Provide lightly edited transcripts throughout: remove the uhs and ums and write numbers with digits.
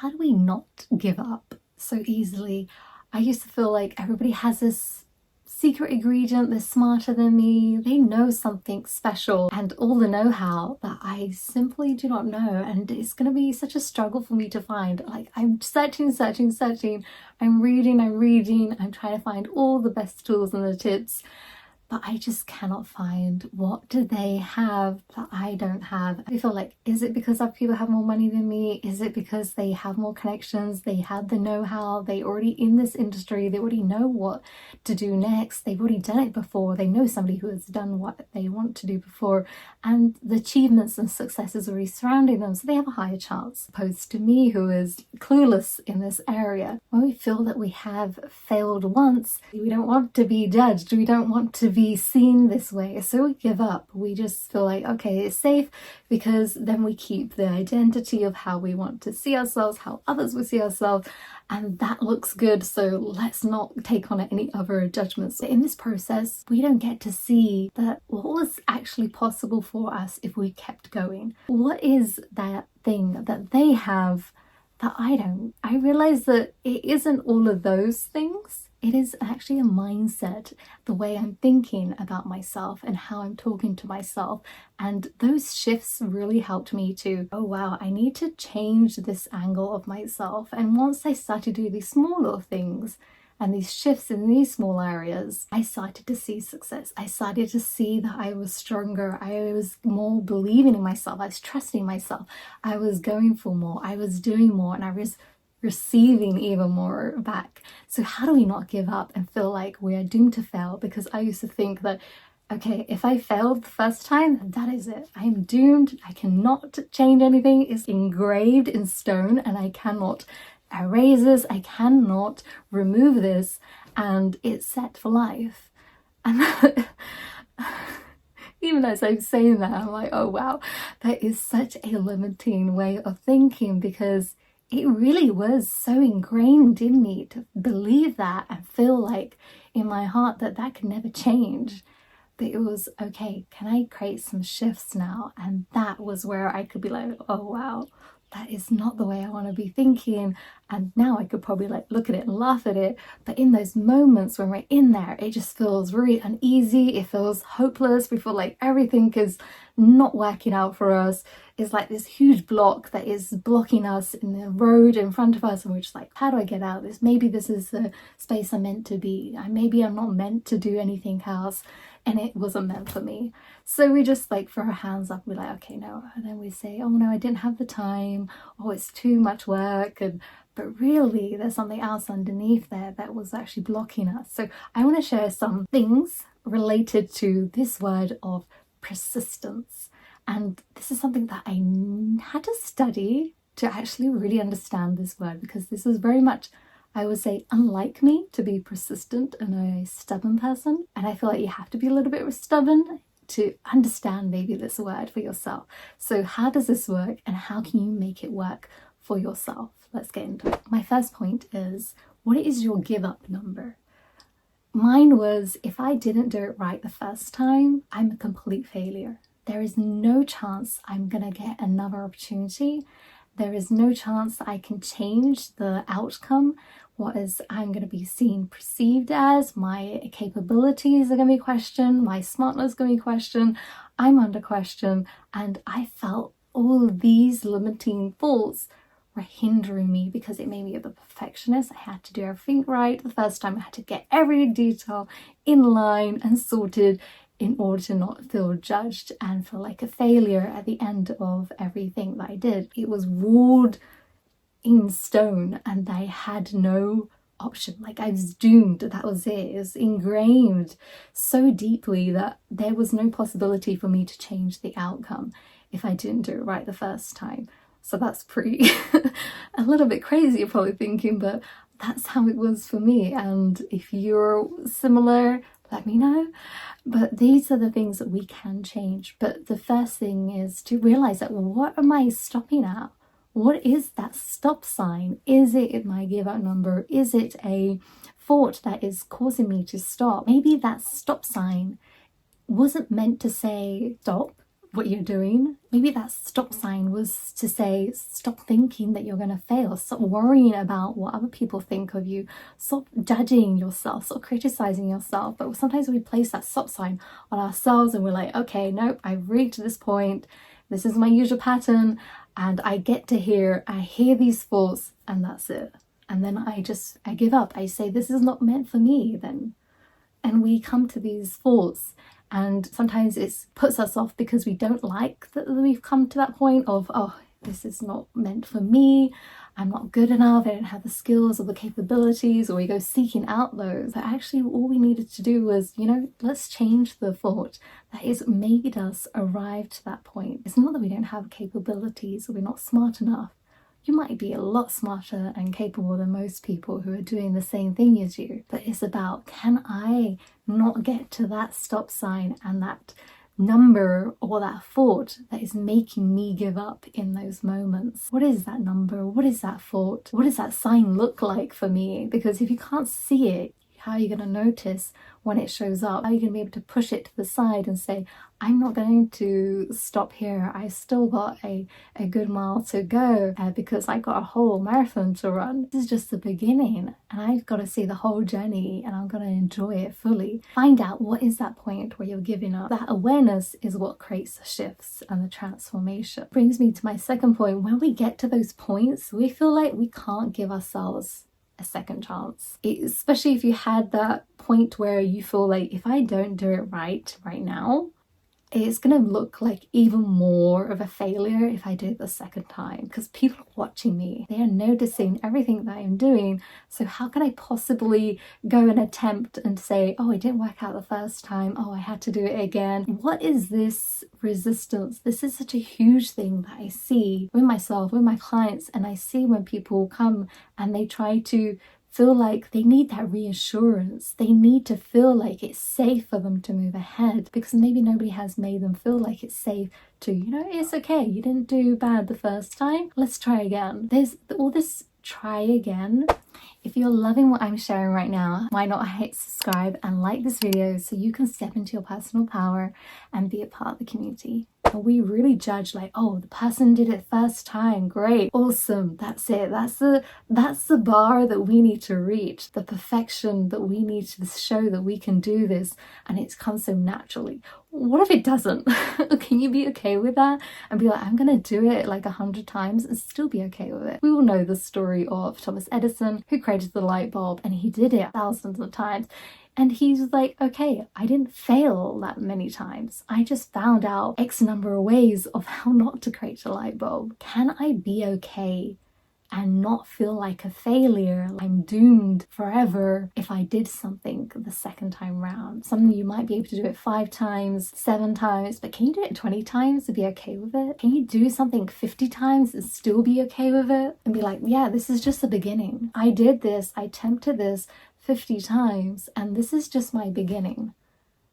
how do we not give up so easily? I used to feel like everybody has this secret ingredient, they're smarter than me, they know something special and all the know-how that I simply do not know, and it's going to be such a struggle for me to find. Like, I'm searching, I'm reading, I'm trying to find all the best tools and the tips, but I just cannot find what do they have that I don't have. I feel like, is it because other people have more money than me? Is it because they have more connections? They have the know-how, they already in this industry, they already know what to do next, they've already done it before, they know somebody who has done what they want to do before, and the achievements and successes already surrounding them, so they have a higher chance, opposed to me who is clueless in this area. When we feel that we have failed once, we don't want to be judged, we don't want to be seen this way, so we give up. We just feel like, okay, it's safe, because then we keep the identity of how we want to see ourselves, how others will see ourselves, and that looks good, so let's not take on any other judgments. But in this process, we don't get to see that what was actually possible for us if we kept going. What is that thing that they have that I don't? I realize that it isn't all of those things. It is actually a mindset, the way I'm thinking about myself and how I'm talking to myself. And those shifts really helped me to, oh wow, I need to change this angle of myself. And once I started to do these small little things and these shifts in these small areas, I started to see success. I started to see that I was stronger. I was more believing in myself. I was trusting myself. I was going for more. I was doing more, and I was receiving even more back. So how do we not give up and feel like we are doomed to fail? Because I used to think that, okay, if I failed the first time, that is it. I am doomed. I cannot change anything. It's engraved in stone and I cannot erase this. I cannot remove this, and it's set for life. And even as I'm saying that, I'm like, oh wow, that is such a limiting way of thinking, because it really was so ingrained in me to believe that and feel like in my heart that that could never change. But it was, okay, can I create some shifts now? And that was where I could be like, oh wow, that is not the way I want to be thinking. And now I could probably like look at it and laugh at it. But in those moments when we're in there, it just feels really uneasy. It feels hopeless. We feel like everything is not working out for us. It's like this huge block that is blocking us in the road in front of us, and we're just like, how do I get out of this? Maybe this is the space I'm meant to be. Maybe I'm not meant to do anything else, and it wasn't meant for me. So we just like throw our hands up, we're like, okay, no. And then we say, oh no, I didn't have the time, oh it's too much work, but really there's something else underneath there that was actually blocking us. So I want to share some things related to this word of persistence. And this is something that I had to study to actually really understand this word, because this is very much, I would say, unlike me to be persistent and a stubborn person. And I feel like you have to be a little bit stubborn to understand maybe this word for yourself. So how does this work, and how can you make it work for yourself? Let's get into it. My first point is, what is your give up number? Mine was, if I didn't do it right the first time, I'm a complete failure. There is no chance I'm gonna get another opportunity. There is no chance that I can change the outcome. What is I'm going to be seen, perceived as, my capabilities are going to be questioned, my smartness is going to be questioned, I'm under question, and I felt all these limiting thoughts were hindering me, because it made me the perfectionist. I had to do everything right the first time. I had to get every detail in line and sorted in order to not feel judged and feel like a failure at the end of everything that I did. It was ruled in stone and I had no option. Like, I was doomed. That was it. It was ingrained so deeply that there was no possibility for me to change the outcome if I didn't do it right the first time. So that's pretty a little bit crazy, you're probably thinking, but that's how it was for me. And if you're similar, let me know. But these are the things that we can change. But the first thing is to realize that, what am I stopping at? What is that stop sign? Is it my give up number? Is it a thought that is causing me to stop? Maybe that stop sign wasn't meant to say stop, what you're doing. Maybe that stop sign was to say, stop thinking that you're going to fail. Stop worrying about what other people think of you. Stop judging yourself. Stop criticizing yourself. But sometimes we place that stop sign on ourselves and we're like, okay, nope, I've reached this point. This is my usual pattern. And I hear these thoughts, and that's it. And then I give up. I say, this is not meant for me then. And we come to these thoughts, and sometimes it puts us off because we don't like that we've come to that point of, oh, this is not meant for me. I'm not good enough. I don't have the skills or the capabilities, or we go seeking out those. But actually all we needed to do was, let's change the thought that has made us arrive to that point. It's not that we don't have capabilities or we're not smart enough. You might be a lot smarter and capable than most people who are doing the same thing as you. But it's about, can I not get to that stop sign and that number or that thought that is making me give up in those moments? What is that number? What is that thought? What does that sign look like for me? Because if you can't see it, how are you going to notice when it shows up? How are you going to be able to push it to the side and say, I'm not going to stop here. I've still got a good mile to go because I got a whole marathon to run. This is just the beginning, and I've got to see the whole journey, and I'm going to enjoy it fully. Find out what is that point where you're giving up. That awareness is what creates the shifts and the transformation. Brings me to my second point. When we get to those points, we feel like we can't give ourselves a second chance. Especially if you had that point where you feel like, if I don't do it right now, it's going to look like even more of a failure if I do it the second time, because people are watching me. They are noticing everything that I'm doing. So how can I possibly go and attempt and say, oh, it didn't work out the first time. Oh, I had to do it again. What is this resistance? This is such a huge thing that I see with myself, with my clients. And I see when people come and they try to feel like they need that reassurance. They need to feel like it's safe for them to move ahead, because maybe nobody has made them feel like it's safe to, it's okay. You didn't do bad the first time. Let's try again. There's all this try again. If you're loving what I'm sharing right now, why not hit subscribe and like this video so you can step into your personal power and be a part of the community. We really judge like, oh, the person did it first time, great, awesome, that's it, that's the bar that we need to reach, the perfection that we need to show that we can do this, and it comes so naturally. What if it doesn't? Can you be okay with that and be like, I'm gonna do it like 100 times and still be okay with it? We all know the story of Thomas Edison, who created the light bulb, and he did it thousands of times. And he's like, okay, I didn't fail that many times. I just found out X number of ways of how not to create a light bulb. Can I be okay and not feel like a failure? I'm doomed forever if I did something the second time round. Some of you might be able to do it 5 times, 7 times, but can you do it 20 times and be okay with it? Can you do something 50 times and still be okay with it? And be like, yeah, this is just the beginning. I did this, I attempted this 50 times, and this is just my beginning,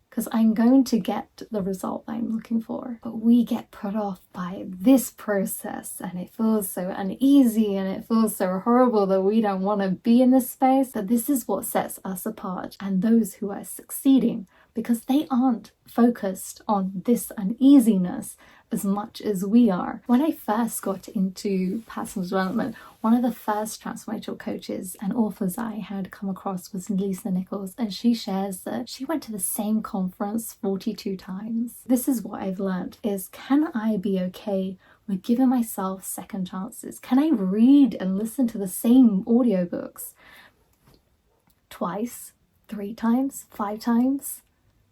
because I'm going to get the result I'm looking for. But we get put off by this process, and it feels so uneasy and it feels so horrible that we don't want to be in this space. But this is what sets us apart and those who are succeeding, because they aren't focused on this uneasiness as much as we are. When I first got into personal development, one of the first transformational coaches and authors I had come across was Lisa Nichols, and she shares that she went to the same conference 42 times. This is what I've learned is, can I be okay with giving myself second chances? Can I read and listen to the same audiobooks twice, 3 times, 5 times?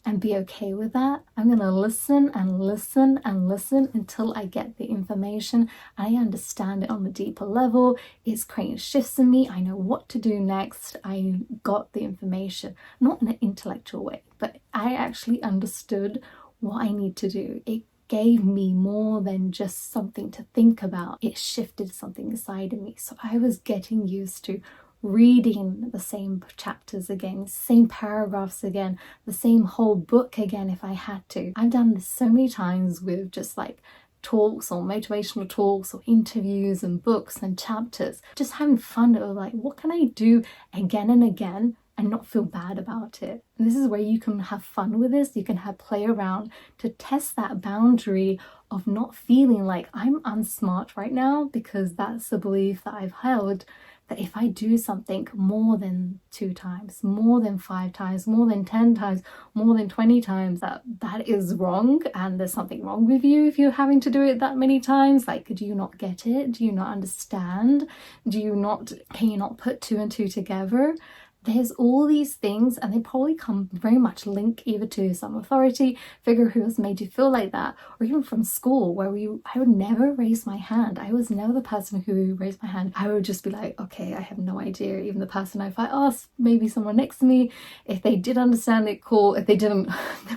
And be okay with that? I'm going to listen and listen and listen until I get the information. I understand it on the deeper level. It's creating shifts in me. I know what to do next. I got the information, not in an intellectual way, but I actually understood what I need to do. It gave me more than just something to think about. It shifted something inside of me. So I was getting used to reading the same chapters again, same paragraphs again, the same whole book again if I had to. I've done this so many times with just like talks or motivational talks or interviews and books and chapters, just having fun of like, what can I do again and again and not feel bad about it. And this is where you can have fun with this. You can have play around to test that boundary of not feeling like I'm unsmart right now, because that's the belief that I've held, that if I do something more than 2 times, more than 5 times, more than 10 times, more than 20 times, that is wrong, and there's something wrong with you if you're having to do it that many times. Like, do you not get it? Do you not understand? Can you not put 2 and 2 together? There's all these things, and they probably come very much linked either to some authority figure who has made you feel like that, or even from school where I would never raise my hand. I was never the person who raised my hand. I would just be like, okay, I have no idea. Even the person, if I asked maybe someone next to me, if they did understand it, cool. If they didn't,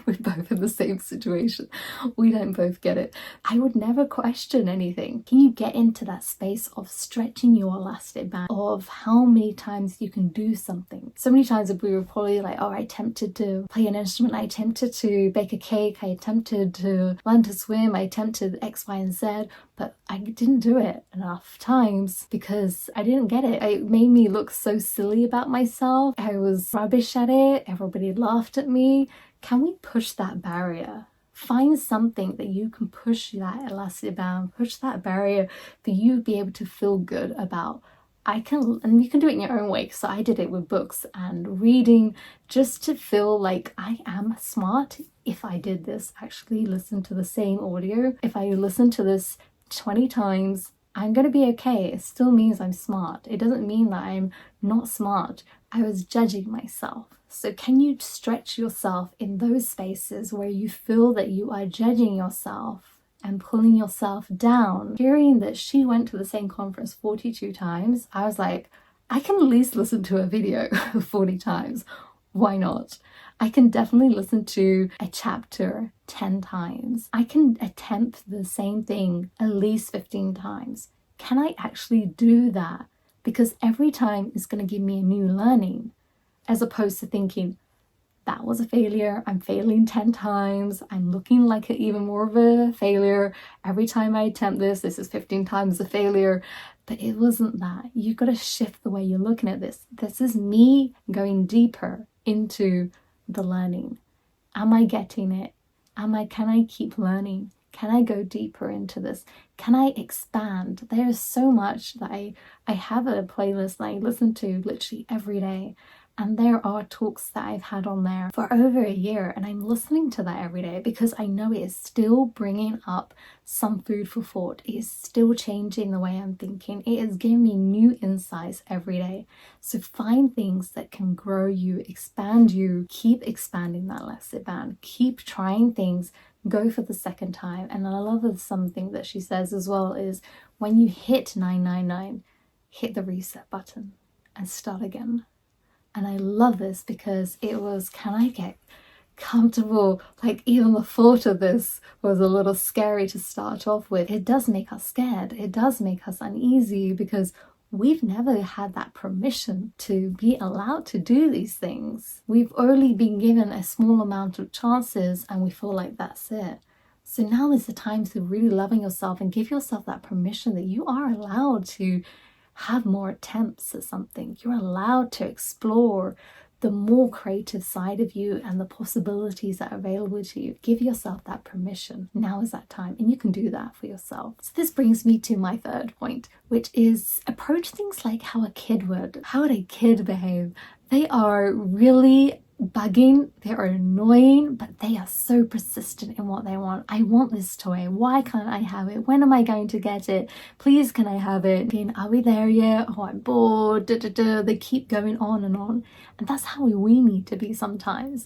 we're both in the same situation. We don't both get it. I would never question anything. Can you get into that space of stretching your elastic band, of how many times you can do something? So many times we were probably like, oh, I attempted to play an instrument, I attempted to bake a cake, I attempted to learn to swim, I attempted X, Y, and Z, but I didn't do it enough times because I didn't get it. It made me look so silly about myself. I was rubbish at it. Everybody laughed at me. Can we push that barrier? Find something that you can push that elastic band, push that barrier for you to be able to feel good about. And you can do it in your own way. So I did it with books and reading, just to feel like I am smart. If I did this, actually listen to the same audio, if I listen to this 20 times, I'm going to be okay. It still means I'm smart. It doesn't mean that I'm not smart. I was judging myself. So can you stretch yourself in those spaces where you feel that you are judging yourself and pulling yourself down? Hearing that she went to the same conference 42 times, I was like, I can at least listen to a video 40 times. Why not? I can definitely listen to a chapter 10 times. I can attempt the same thing at least 15 times. Can I actually do that? Because every time is going to give me a new learning, as opposed to thinking, that was a failure, I'm failing 10 times, I'm looking like even more of a failure. Every time I attempt this is 15 times a failure. But it wasn't that. You've got to shift the way you're looking at this. This is me going deeper into the learning. Am I getting it? Can I keep learning? Can I go deeper into this? Can I expand? There is so much that I have a playlist that I listen to literally every day. And there are talks that I've had on there for over a year, and I'm listening to that every day because I know it is still bringing up some food for thought. It is still changing the way I'm thinking. It is giving me new insights every day. So find things that can grow you, expand you, keep expanding that elastic band, keep trying things, go for the second time. And I love something that she says as well is, when you hit 999, hit the reset button and start again. And I love this because it was, can I get comfortable? Like, even the thought of this was a little scary to start off with. It does make us scared. It does make us uneasy because we've never had that permission to be allowed to do these things. We've only been given a small amount of chances and we feel like that's it. So now is the time to really loving yourself and give yourself that permission that you are allowed to have more attempts at something. You're allowed to explore the more creative side of you and the possibilities that are available to you. Give yourself that permission. Now is that time, and you can do that for yourself. So this brings me to my third point, which is approach things like how a kid would. How would a kid behave? They are really bugging, they are annoying, but they are so persistent in what they want. I want this toy. Why can't I have it? When am I going to get it? Please, can I have it? Are we there yet? Oh, I'm bored. They keep going on. And that's how we need to be sometimes.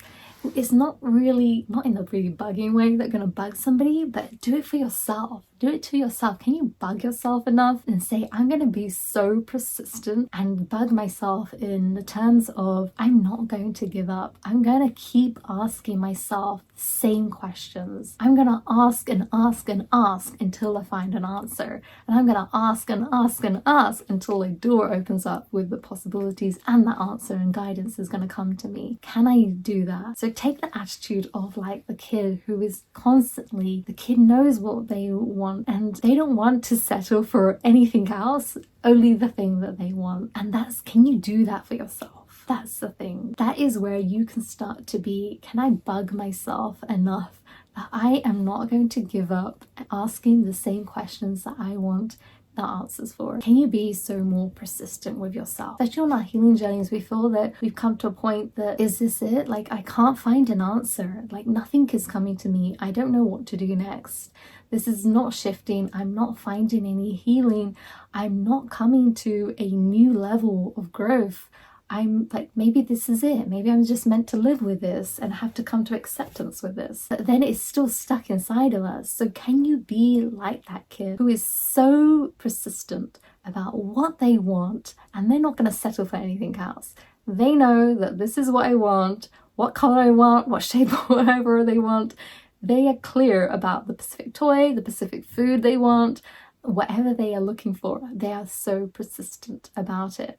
It's not in the really bugging way that going to bug somebody, but do it for yourself. Do it to yourself. Can you bug yourself enough and say, I'm going to be so persistent and bug myself in the terms of, I'm not going to give up. I'm going to keep asking myself the same questions. I'm going to ask and ask and ask until I find an answer. And I'm going to ask and ask and ask until a door opens up with the possibilities, and the answer and guidance is going to come to me. Can I do that? So take the attitude of like the kid who is constantly, the kid knows what they want and they don't want to settle for anything else, only the thing that they want. And can you do that for yourself? That's the thing. That is where you can start to be, can I bug myself enough that I am not going to give up asking the same questions that I want the answers for? Can you be so more persistent with yourself? Especially on our healing journeys, we feel that we've come to a point that, is this it? Like, I can't find an answer. Like, nothing is coming to me. I don't know what to do next. This is not shifting. I'm not finding any healing. I'm not coming to a new level of growth. I'm like, maybe this is it. Maybe I'm just meant to live with this and have to come to acceptance with this. But then it's still stuck inside of us. So can you be like that kid who is so persistent about what they want and they're not going to settle for anything else? They know that this is what I want, what color I want, what shape or whatever they want. They are clear about the specific toy, the specific food they want, whatever they are looking for. They are so persistent about it.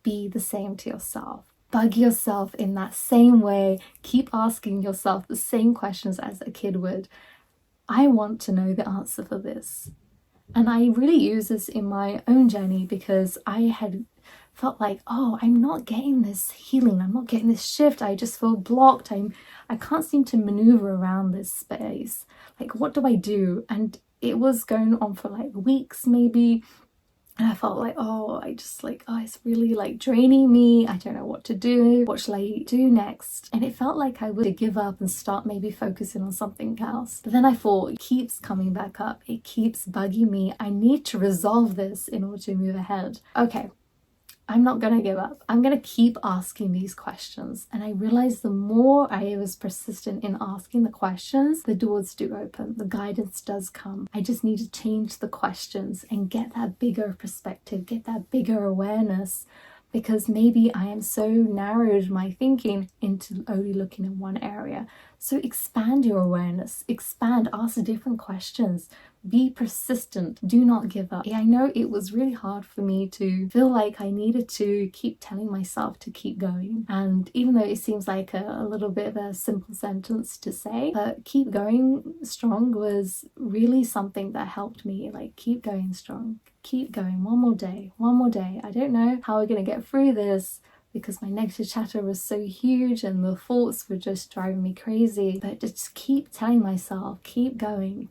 Be the same to yourself. Bug yourself in that same way. Keep asking yourself the same questions as a kid would. I want to know the answer for this. And I really use this in my own journey because I had felt like, oh, I'm not getting this healing. I'm not getting this shift. I just feel blocked. I can't seem to maneuver around this space. Like, what do I do? And it was going on for like weeks maybe. And I felt like, it's really like draining me. I don't know what to do. What shall I do next? And it felt like I would give up and start maybe focusing on something else. But then I thought, it keeps coming back up. It keeps bugging me. I need to resolve this in order to move ahead. Okay, I'm not going to give up. I'm going to keep asking these questions. And I realized the more I was persistent in asking the questions, the doors do open, the guidance does come. I just need to change the questions and get that bigger perspective, get that bigger awareness, because maybe I am so narrowed my thinking into only looking in one area. So expand your awareness, expand, ask different questions. Be persistent. Do not give up. I know it was really hard for me to feel like I needed to keep telling myself to keep going. And even though it seems like a little bit of a simple sentence to say, but keep going strong was really something that helped me. Like, keep going strong. Keep going. One more day. One more day. I don't know how we're going to get through this, because my negative chatter was so huge and the thoughts were just driving me crazy. But just keep telling myself, keep going,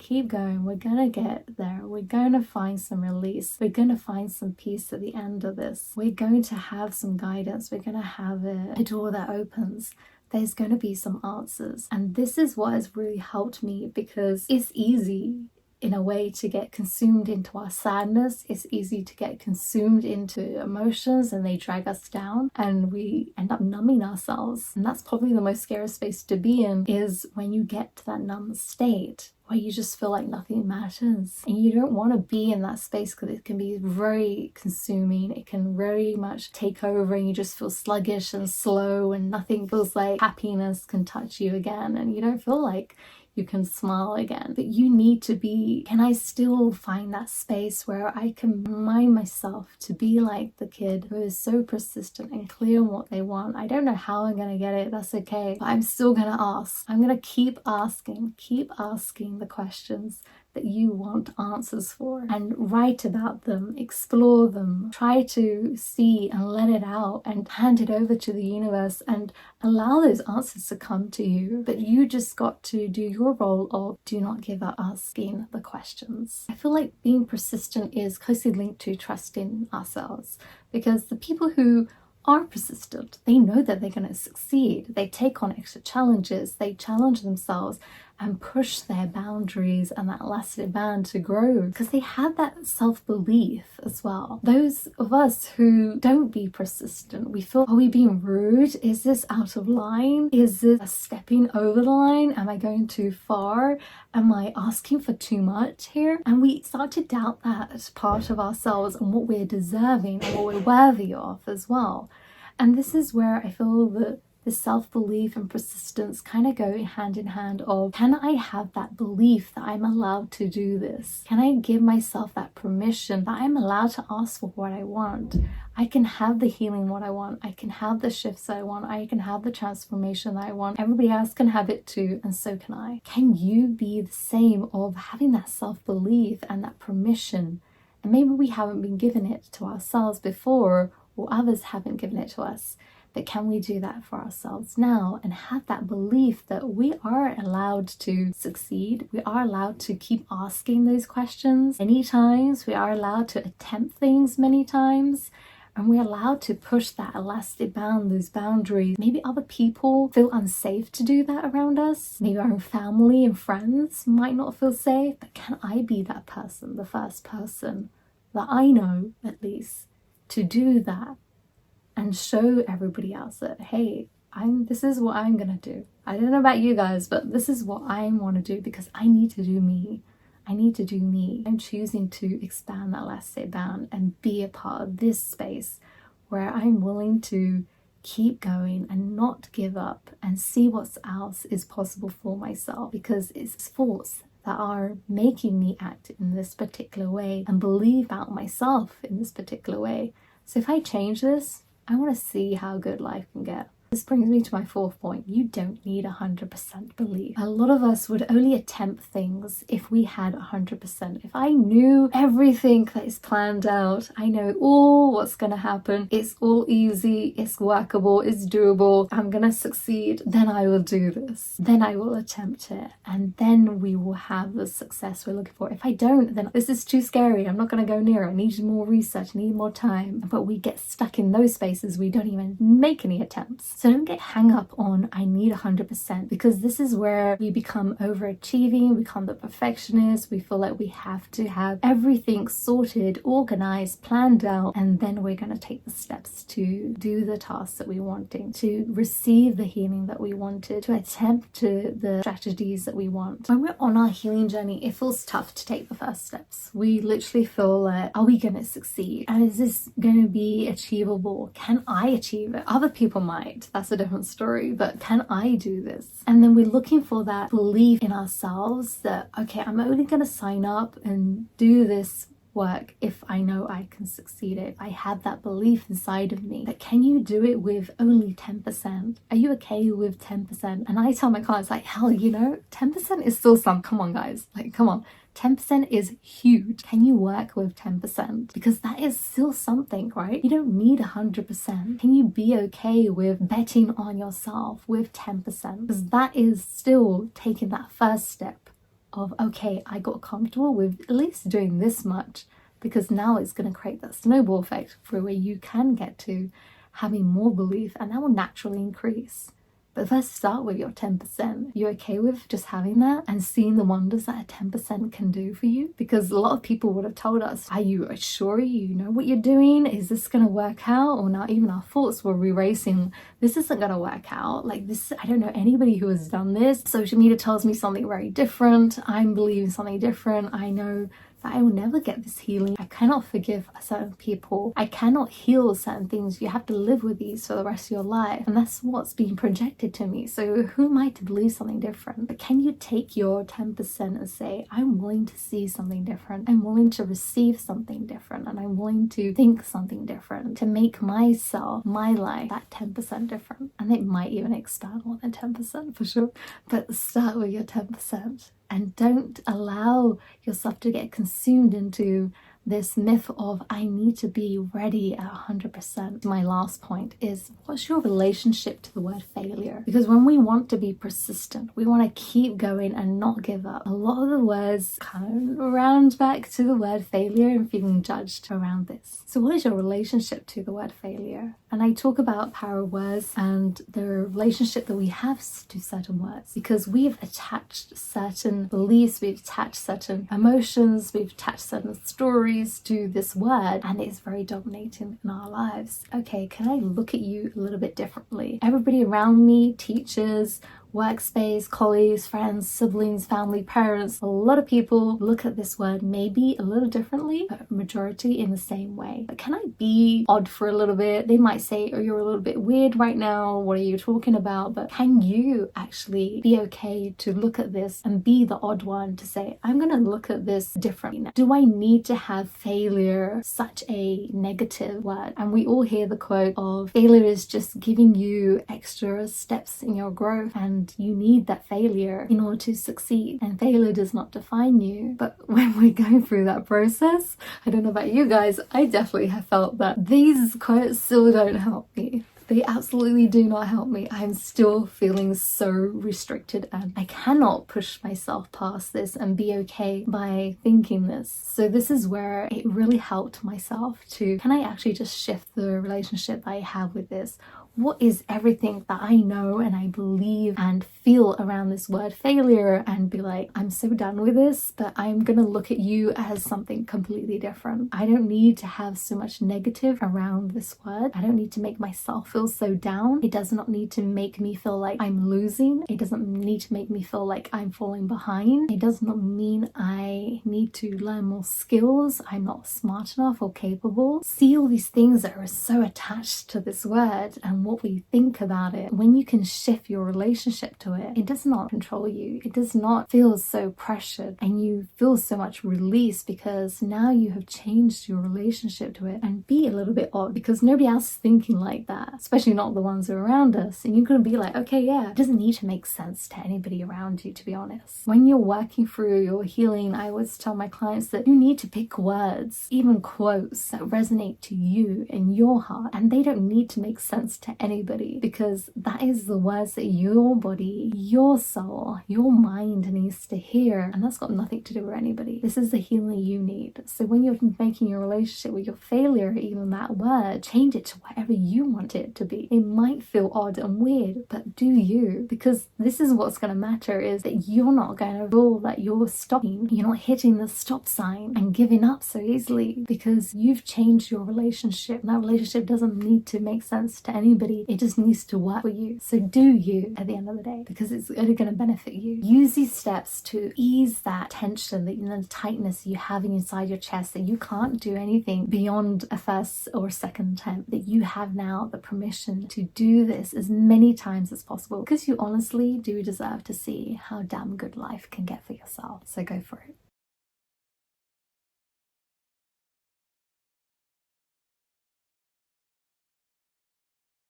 we're gonna get there, we're gonna find some release, we're gonna find some peace at the end of this, we're going to have some guidance, we're gonna have a door that opens. There's going to be some answers. And this is what has really helped me, because it's easy in a way to get consumed into our sadness. It's easy to get consumed into emotions and they drag us down and we end up numbing ourselves. And that's probably the most scary space to be in, is when you get to that numb state where you just feel like nothing matters. And you don't want to be in that space because it can be very consuming. It can very much take over and you just feel sluggish and slow and nothing feels like happiness can touch you again. And you don't feel like you can smile again. But you need to be, can I still find that space where I can remind myself to be like the kid who is so persistent and clear on what they want? I don't know how I'm going to get it. That's okay. But I'm still going to ask. I'm going to keep asking the questions that you want answers for, and write about them, explore them, try to see and let it out and hand it over to the universe and allow those answers to come to you. But you just got to do your role of do not give up asking the questions. I feel like being persistent is closely linked to trusting ourselves, because the people who are persistent, they know that they're going to succeed. They take on extra challenges, they challenge themselves and push their boundaries and that elastic band to grow, because they have that self-belief as well. Those of us who don't be persistent, we feel, are we being rude? Is this out of line? Is this a stepping over the line? Am I going too far? Am I asking for too much here? And we start to doubt that as part of ourselves and what we're deserving and what we're worthy of as well. And this is where I feel that the self-belief and persistence kind of go hand in hand of, can I have that belief that I'm allowed to do this? Can I give myself that permission that I'm allowed to ask for what I want? I can have the healing what I want. I can have the shifts that I want. I can have the transformation that I want. Everybody else can have it too, and so can I. Can you be the same of having that self-belief and that permission? And maybe we haven't been given it to ourselves before, or others haven't given it to us. But can we do that for ourselves now and have that belief that we are allowed to succeed? We are allowed to keep asking those questions many times. We are allowed to attempt things many times. And we're allowed to push that elastic band, those boundaries. Maybe other people feel unsafe to do that around us. Maybe our own family and friends might not feel safe. But can I be that person, the first person that I know, at least, to do that? And show everybody else that, hey, this is what I'm gonna do. I don't know about you guys, but this is what I want to do because I need to do me. I need to do me. I'm choosing to expand that elastic band and be a part of this space where I'm willing to keep going and not give up and see what else is possible for myself, because it's thoughts that are making me act in this particular way and believe about myself in this particular way. So if I change this, I want to see how good life can get. This brings me to my fourth point. You don't need 100% belief. A lot of us would only attempt things if we had 100%. If I knew everything that is planned out, I know all what's going to happen, it's all easy, it's workable, it's doable, I'm going to succeed, then I will do this. Then I will attempt it. And then we will have the success we're looking for. If I don't, then this is too scary. I'm not going to go near it. I need more research. I need more time. But we get stuck in those spaces. We don't even make any attempts. So don't get hung up on I need 100%, because this is where we become overachieving, we become the perfectionist, we feel like we have to have everything sorted, organized, planned out, and then we're going to take the steps to do the tasks that we're wanting, to receive the healing that we wanted, to attempt to the strategies that we want. When we're on our healing journey, it feels tough to take the first steps. We literally feel like, are we going to succeed? And is this going to be achievable? Can I achieve it? Other people might. That's a different story, but can I do this? And then we're looking for that belief in ourselves that, okay, I'm only going to sign up and do this work if I know I can succeed it, if I have that belief inside of me. But can you do it with only 10%? Are you okay with 10%? And I tell my clients, like, hell, 10% is still some, come on guys, like, come on. 10% is huge. Can you work with 10%? Because that is still something, right? You don't need 100%. Can you be okay with betting on yourself with 10%? Because that is still taking that first step of, okay, I got comfortable with at least doing this much, because now it's going to create that snowball effect for where you can get to having more belief, and that will naturally increase. But first start with your 10%. You okay with just having that and seeing the wonders that a 10% can do for you? Because a lot of people would have told us, are you sure you know what you're doing? Is this going to work out? Or not? Even our thoughts were racing. This isn't going to work out. Like this, I don't know anybody who has done this. Social media tells me something very different. I'm believing something different. I know that I will never get this healing. I cannot forgive certain people. I cannot heal certain things. You have to live with these for the rest of your life. And that's what's being projected to me. So who am I to believe something different? But can you take your 10% and say, I'm willing to see something different. I'm willing to receive something different. And I'm willing to think something different to make myself, my life, that 10% different. And it might even expand more than 10% for sure. But start with your 10%. And don't allow yourself to get consumed into this myth of I need to be ready at 100%. My last point is, what's your relationship to the word failure? Because when we want to be persistent, we want to keep going and not give up. A lot of the words kind of round back to the word failure and feeling judged around this. So what is your relationship to the word failure? And I talk about power of words and the relationship that we have to certain words, because we've attached certain beliefs, we've attached certain emotions, we've attached certain stories to this word, and it's very dominating in our lives. Okay, can I look at you a little bit differently? Everybody around me, teachers, workspace, colleagues, friends, siblings, family, parents, a lot of people look at this word maybe a little differently, but majority in the same way. But can I be odd for a little bit? They might say, oh, you're a little bit weird right now. What are you talking about? But can you actually be okay to look at this and be the odd one to say, I'm going to look at this differently now? Do I need to have failure such a negative word? And we all hear the quote of failure is just giving you extra steps in your growth, and you need that failure in order to succeed, and failure does not define you. But when we're going through that process, I don't know about you guys, I definitely have felt that these quotes still don't help me. They absolutely do not help me. I'm still feeling so restricted, and I cannot push myself past this and be okay by thinking this. So this is where it really helped myself to, can I actually just shift the relationship I have with this? What is everything that I know and I believe and feel around this word failure, and be like, I'm so done with this, but I'm gonna look at you as something completely different. I don't need to have so much negative around this word. I don't need to make myself feel so down. It does not need to make me feel like I'm losing. It doesn't need to make me feel like I'm falling behind. It does not mean I need to learn more skills. I'm not smart enough or capable. See all these things that are so attached to this word and what we think about it. When you can shift your relationship to it, it does not control you. It does not feel so pressured, and you feel so much release because now you have changed your relationship to it. And be a little bit odd because nobody else is thinking like that, especially not the ones who are around us. And you're going to be like, okay, yeah, it doesn't need to make sense to anybody around you, to be honest. When you're working through your healing, I always tell my clients that you need to pick words, even quotes that resonate to you in your heart, and they don't need to make sense to anybody, because that is the words that your body, your soul, your mind needs to hear, and that's got nothing to do with anybody. This is the healing you need. So when you're making your relationship with your failure, even that word, change it to whatever you want it to be. It might feel odd and weird, but do you, because this is what's going to matter, is that you're not going to feel that you're stopping, you're not hitting the stop sign and giving up so easily, because you've changed your relationship, and that relationship doesn't need to make sense to anybody. It just needs to work for you. So do you at the end of the day, because it's only going to benefit you. Use these steps to ease that tension, the tightness you have inside your chest, that you can't do anything beyond a first or second attempt, that you have now the permission to do this as many times as possible, because you honestly do deserve to see how damn good life can get for yourself. So go for it.